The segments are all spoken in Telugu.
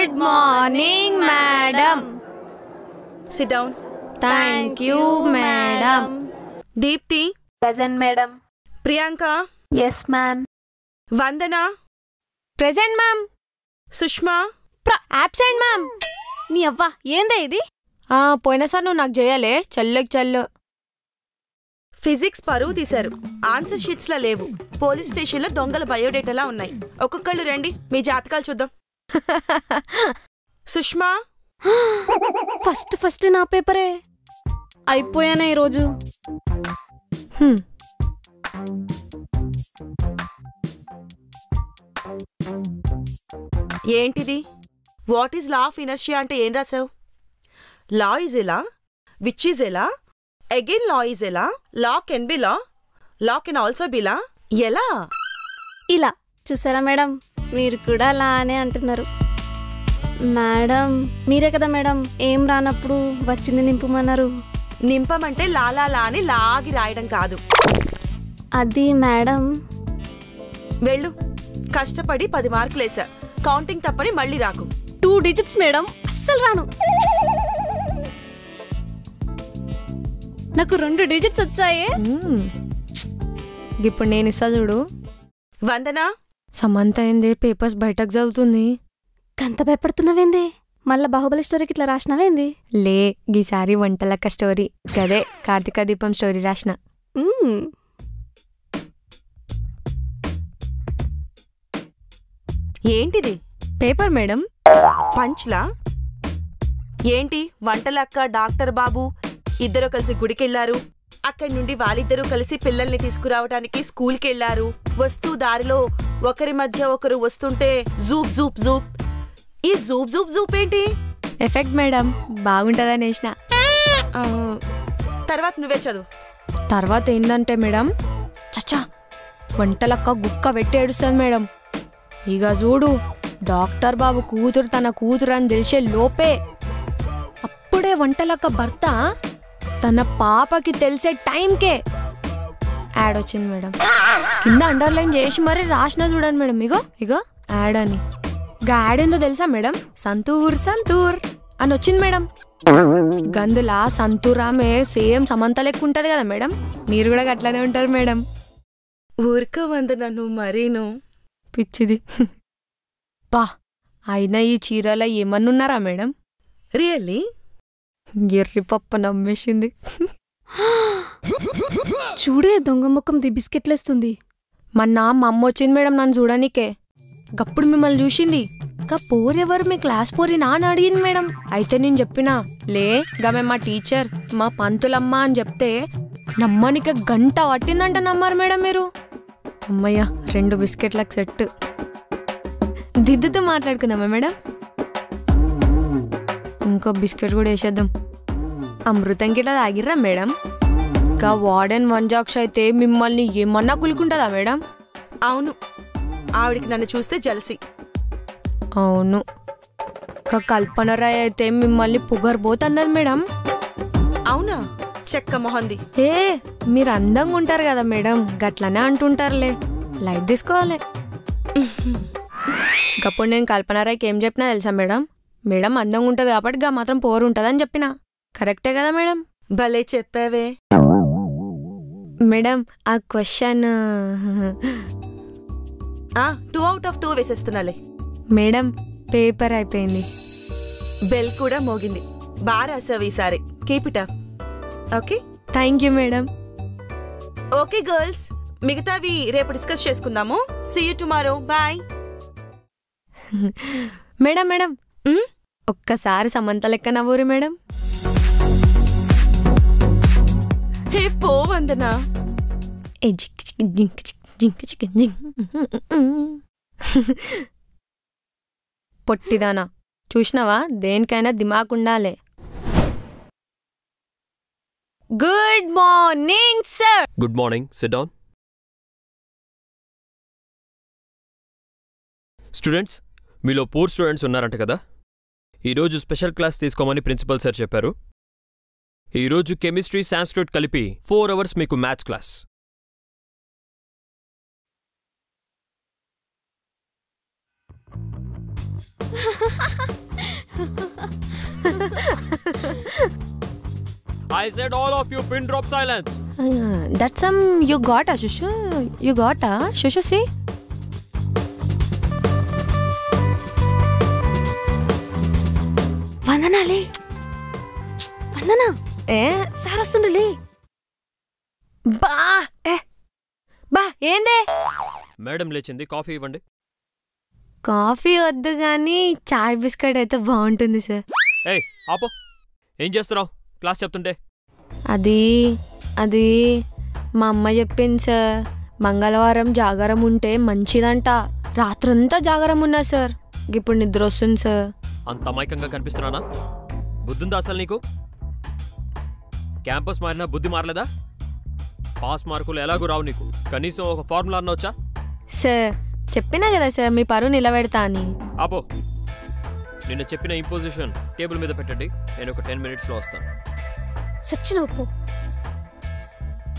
Good morning, madam. Sit down. Thank you, madam. Deepthi. Present, madam. Priyanka. Yes, ma'am. Vandana. Present, ma'am. Sushma. Absent, ma'am. నీ అవ్వ ఏందే ఇది? పోయినసారి నువ్వు నాకు చేయాలే చల్లు. ఫిజిక్స్ పరువు తీశారు. ఆన్సర్ షీట్స్లా లేవు. పోలీస్ స్టేషన్లో దొంగల బయోడేటాలా ఉన్నాయి. ఒక్కొక్కళ్ళు రండి, మీ జాతకాలు చూద్దాం. సుష్మా. ఫస్ట్ నా పేపరే అయిపోయానే ఈరోజు. ఏంటిది? What is law of inertia అంటే ఏం రాసావు? లా ఈజ్ ఎలా, విచ్ ఈజ్ ఎలా, అగైన్ లా ఈజ్ ఎలా, law can be law, law can also be law, ఎలా? ఇలా చూసారా మేడం, మీరు కూడా అలానే అంటున్నారు. మేడం మీరే కదా మేడం ఏం రానప్పుడు వచ్చింది నింపమన్నారు. నింపమంటే లాలా అని లాగి రాయడం కాదు. అది మేడం. వెళ్ళు, కష్టపడి 10 మార్కులేసా. కౌంటింగ్ తప్పని మళ్ళీ రాకు. 2 digits మేడం, అస్సలు రాను. నాకు 2 digits వచ్చాయే. ఇప్పుడు నేను ఇస్తా చూడు. వందనా. సమంత ఏందే పేపర్స్ బయటకు చదువుతుంది. కంత భయపడుతున్నావేంది? మళ్ళా బాహుబలి స్టోరీకి ఇట్లా రాసినావేంది? లే, గీసారి వంటలక్క స్టోరీ గదే కార్తీక దీపం స్టోరీ రాసిన. ఏంటిది? Paper madam. పంచ్లా? ఏంటి వంటలక్క డాక్టర్ బాబు ఇద్దరు కలిసి గుడికెళ్లారు. అక్కడి నుండి వాళ్ళిద్దరూ కలిసి పిల్లల్ని తీసుకురావడానికి స్కూల్కి వెళ్లారు. వస్తూ దారిలో ఒకరి మధ్య ఒకరు వస్తుంటే జూప్ జూప్ జూప్. ఈ జూప్ జూప్ జూప్ ఏంటి? ఎఫెక్ట్ మేడం, బాగుంటుందని వేసిన. తర్వాత నువ్వే చదువు. తర్వాత ఏంటంటే మేడం, చచ్చా వంటలక్క గుక్క పెట్టి ఏడుస్తుంది మేడం. ఇక చూడు, డాక్టర్ బాబు కూతురు తన కూతురు అని తెలిసే లోపే అప్పుడే వంటలక్క భర్త తన పాపకి తెలిసే టైంకే యాడ్ వచ్చింది మేడం. కింద అండర్లైన్ చేసి మరీ రాసిన చూడండి మేడం. ఇగో యాడ్ అని. యాడ్ ఏందో తెలుసా మేడం? సంతూర్ సంతూర్ అని వచ్చింది మేడం. గందులా సంతూర్ ఆమె సేమ్ సమంత లెక్క ఉంటది కదా మేడం. మీరు కూడా అట్లానే ఉంటారు మేడం. ఊరిక వందన నువ్వు మరీను పిచ్చిది. పా అయినా ఈ చీరలో ఏమన్నున్నారా మేడం? రియల్లీ? ఎర్రి పప్ప నమ్మేసింది. చూడే దొంగ ముఖంది బిస్కెట్లేస్తుంది. మొన్న మా అమ్మ వచ్చింది మేడం నన్ను చూడనీకే. గప్పుడు మిమ్మల్ని చూసింది. గా పోరెవరు మీ క్లాస్ పోరి నాన్న అడిగింది మేడం. అయితే నేను చెప్పినా, లే గమే మా టీచర్ మా పంతులమ్మ అని చెప్తే నమ్మనిక గంట పట్టిందంట. నమ్మారు మేడం మీరు? అమ్మయ్య 2 బిస్కెట్లకు సెట్. దిద్దుతో మాట్లాడుకుందామా మేడం? ఇంకో బిస్కెట్ కూడా వేసేద్దాం. అమృతం గిట్లా తాగిర్రా మేడం? గా వార్డెన్ వంజాక్ష అయితే మిమ్మల్ని ఏమన్నా కులుకుంటుందా మేడం? అవును, ఆవిడికి నన్ను చూస్తే జలసి. అవును, కల్పన రాయ్ అయితే మిమ్మల్ని పొగరబోతన్నది మేడం. అవునా? చెక్క మొహంది. ఏ మీరు అందంగా ఉంటారు కదా మేడం, గట్లనే అంటుంటారులే, లైట్ తీసుకోవాలి. గప్పుడు నేను కల్పన రాయ్కి ఏం చెప్పినా తెలుసా మేడం? మేడం అందంగా ఉంటుంది కాబట్టి గా మాత్రం పోరు ఉంటుందని చెప్పిన. కరెక్టే కదా మేడం? భలే చెప్పావే మేడం. ఆ క్వశ్చన్ 2 out of 2 వేసేస్తున్నాలే. మేడం పేపర్ అయిపోయింది. బెల్ కూడా మోగింది. బాగా రాసావు ఈసారి. Keep it up. Okay, thank you madam. Okay girls, మిగతావి రేపు డిస్కస్ చేసుకుందాము. See you tomorrow. Bye. Madam ఒక్కసారి సమంత లెక్క నవ్వురు మేడం. హే పో వందనా. పొట్టిదానా, చూసినావా? దేనికైనా దిమాగ్ ఉండాలి. Good morning sir. Good morning. SIT down. Students, మీలో పూర్ స్టూడెంట్స్ ఉన్నారంట కదా. ఈరోజు స్పెషల్ క్లాస్ తీసుకోమని ప్రిన్సిపల్ సార్ చెప్పారు. ఈరోజు కెమిస్ట్రీ, సాంస్క్రిట్ కలిపి 4 hours మీకు maths class. I said all of you pin drop silence. That's you got a Shushu. You got a Shushu, see? వందనాలే వందనా సార్ వస్తుండలే. బా బా ఏందే? మేడం లేచింది, కాఫీ ఇవ్వండి. కాఫీ వద్దు కానీ చాయ్ బిస్కెట్ అయితే బాగుంటుంది సార్. ఏయ్ ఆపో, ఏం చేస్తున్నావు క్లాస్ చెప్తుంటే? అది మా అమ్మ చెప్పింది సార్. మంగళవారం జాగారం ఉంటే మంచిదంట. రాత్రంతా జాగారం ఉన్నా సార్. ఇప్పుడు నిద్ర వస్తుంది సార్. అంత అమాయకంగా కనిపిస్తున్నానా? బుద్ధుందా అసలు నీకు? క్యాంపస్ మారినా బుద్ధి మారలేదా? పాస్ మార్కులు ఎలాగూ రావు నీకు. కనీసం ఒక ఫార్ములా అన్నవచ్చా? సార్ చెప్పినా కదా సార్ మీ పరువు నిలబెడతా అని. ఆపో, నిన్న చెప్పిన ఇంపోజిషన్ టేబుల్ మీద పెట్టండి. నేను ఒక 10 minutesలో వస్తాను. సచ్చిన ఉప్పు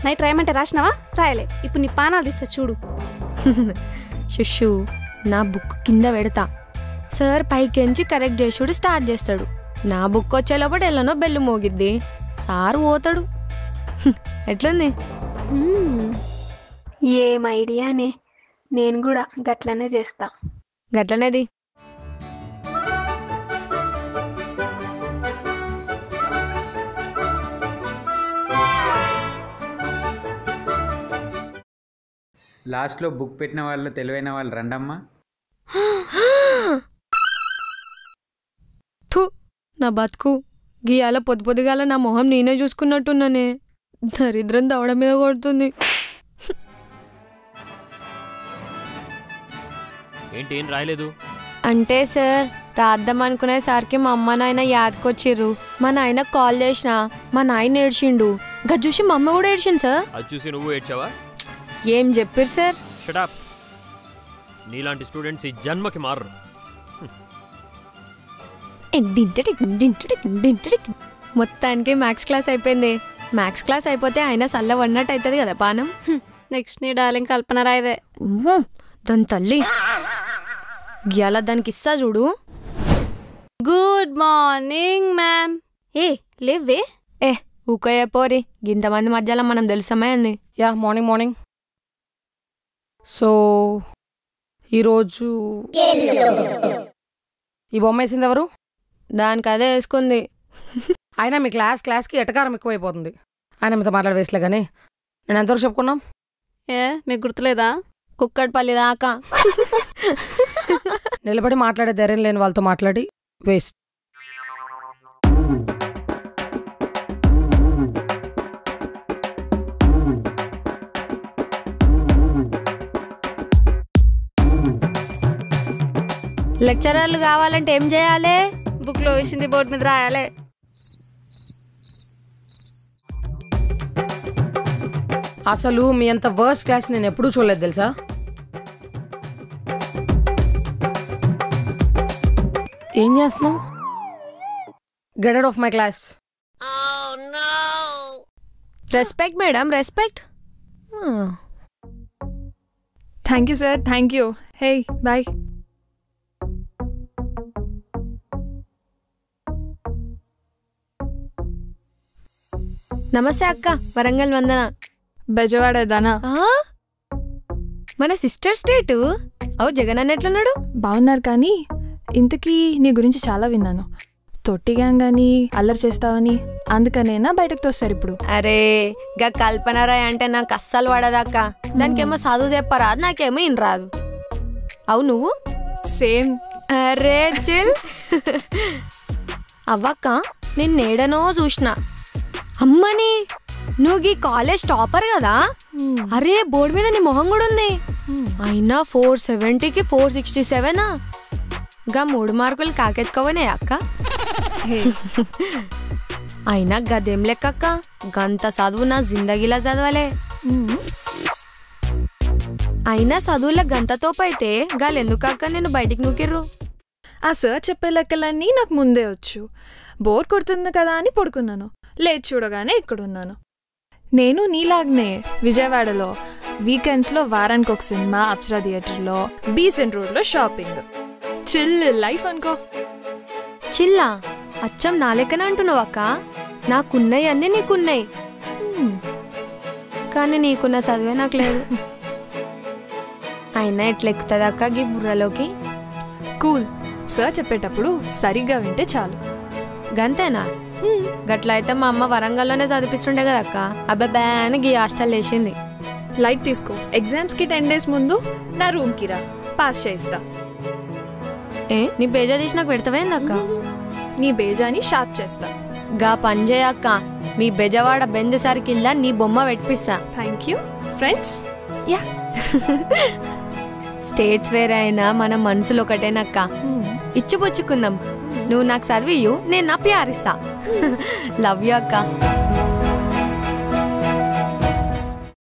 నైట్ రాయమంటే రాసినావా? రాయలే. ఇప్పుడు నీ పానాలు తీస్తా చూడు. శుషు నా బుక్ కింద పెడతా. సార్ పైకెంచి కరెక్ట్ చేసుడు స్టార్ట్ చేస్తాడు. నా బుక్ వచ్చేలోపటి ఎల్లనో బెల్లు మోగిద్ది. సార్ పోతాడు. ఎట్లుంది? ఏం ఐడియానే. నేను కూడా గట్లనే చేస్తా. గట్లనేది. లాస్ట్లో బుక్ పెట్టిన వాళ్ళు తెలివైన వాళ్ళు రండమ్మా. నా బతుకు గీయాల పొద్దుగాల నా మొహం నేనే చూసుకున్నట్టున్నానే. దరిద్రం దవడ మీద కొడుతుంది. ఏంటి ఏం రాయలేదు? అంటే సార్ రాద్దాం అనుకునేసరికి మా అమ్మ నాయన యాదకొచ్చిర్రు. మా నాయన కాల్ చేసినా మా నాయన ఏడ్చిండు. గది చూసి మా అమ్మ కూడా ఏడ్చింది సార్. అది చూసి నువ్వు ఏడ్చావా? ఏం చెప్పారు సార్? షటప్. నీలాంటి స్టూడెంట్స్ ఈ జన్మకి మారరు. మొత్తానికి మ్యాథ్స్ క్లాస్ అయిపోయింది. మ్యాథ్స్ క్లాస్ అయిపోతే ఆయన సల్ల వన్నట్టు అవుతుంది కదా పానం. నెక్స్ట్ నీ డార్లింగ్ కల్పన రాయదే. దాని తల్లి గీయాల దానికి ఇస్తా చూడు. Good morning ma'am. ఏ లేవే. ఊకయ్యే పోరి, ఇంతమంది మధ్యలో మనం తెలుసమే అంది. Yeah morning morning. సో ఈరోజు ఈ బొమ్మ వేసింది ఎవరు? దానికి అదే వేసుకుంది. అయినా మీ క్లాస్కి ఎటకారం ఎక్కువైపోతుంది. ఆయన మీతో మాట్లాడే వేసలే కానీ నేను ఎంతవరకు చెప్పుకున్నాం? మీకు గుర్తులేదా? కుక్కడపల్లి దాకా నిలబడి మాట్లాడే ధైర్యం లేని వాళ్ళతో మాట్లాడి వేస్ట్. లెక్చరర్లు కావాలంటే ఏం చేయాలి? బుక్లో వేసింది బోర్డు మీద రాయాలి. అసలు మీ అంత వర్స్ట్ క్లాస్ నేను ఎప్పుడూ చూడలేదు తెలుసా. ఏం చేస్తున్నావు? Get out of my class. Respect madam, respect. Thank you sir, thank you. Hey bye. నమస్తే అక్క, వరంగల్ వందన. బెజవాడ దానా? మన సిస్టర్ స్టేటు. అవు జగన్ అన్న ఎట్లున్నాడు? బాగున్నారు, కానీ ఇంతకీ నీ గురించి చాలా విన్నాను. తొట్టి గ్యాంగ్ అని అల్లరి చేస్తావని, అందుకనేనా బయటకు తోస్తారు ఇప్పుడు? అరే గా కల్పనరాయ్ అంటే నాకు అస్సలు పడదక్క. దానికేమో చదువు చెప్పరాదు, నాకేమో ఇన్ రాదు. అవు నువ్వు? సేమ్. అరే చిల్. అవ్వక్క నిన్నేడనో చూసిన. అమ్మని నువ్వు ఈ కాలేజ్ టాపర్ కదా? అరే బోర్డు మీద నీ మొహం కూడా ఉంది. అయినా 470కి 467. గా 3 మార్కులు కాకెత్తుకోవనే అక్క. అయినా గదేం లెక్కక్క, గంత చదువు నా జిందగీలా చదవలే. అయినా చదువుల గంత తోపైతే గాలెందుకక్క నేను బయటికి నూకిర్రు? ఆ సార్ చెప్పే లెక్కలన్నీ నాకు ముందే వచ్చు. బోర్ కొడుతుంది కదా అని పడుకున్నాను. లేట్ చూడగానే ఇక్కడున్నాను. నేను నీలాగ్నే విజయవాడలో వీకెండ్స్లో వారానికి ఒక సినిమా, అప్సరా థియేటర్లో, బీసెంట్ రోడ్లో షాపింగ్. చిల్ లైఫ్ అనుకో. చిల్లా అచ్చం నా లెక్కనే అంటున్నావు అక్క. నాకున్నాయి అన్నీ నీకున్నాయి, కానీ నీకున్న చదివే నాకు లేదు. అయినా ఎట్లెక్కుతుంది అక్క గీ బుర్రలోకి? కూల్. సార్ చెప్పేటప్పుడు సరిగ్గా వింటే చాలు. గంతేనా? గట్ల అయితే మా అమ్మ వరంగల్లోనే చదివిస్తుండే కదా అక్క. అబ్బాయి గీ హాస్టల్ వేసింది. లైట్ తీసుకో. ఎగ్జామ్స్కి 10 days ముందు నా రూమ్కి రా, పాస్ చేయిస్తా. నీ బేజా తీసి నాకు పెడతావేంది అక్క? నీ బేజాని షార్ప్ చేస్తా. గా పని చేయక్క, మీ బెజవాడ బెంజ్ సర్కిల్లా నీ బొమ్మ పెట్టిస్తా. Thank you friends. Yeah. States వేరే అయినా మన మనసులు ఒకటేనక్క. ఇచ్చిపుచ్చుకుందాం. నువ్వు నాకు చదివియు, నేను నా ప్యారిస్తా. లవ్ యూ అక్క.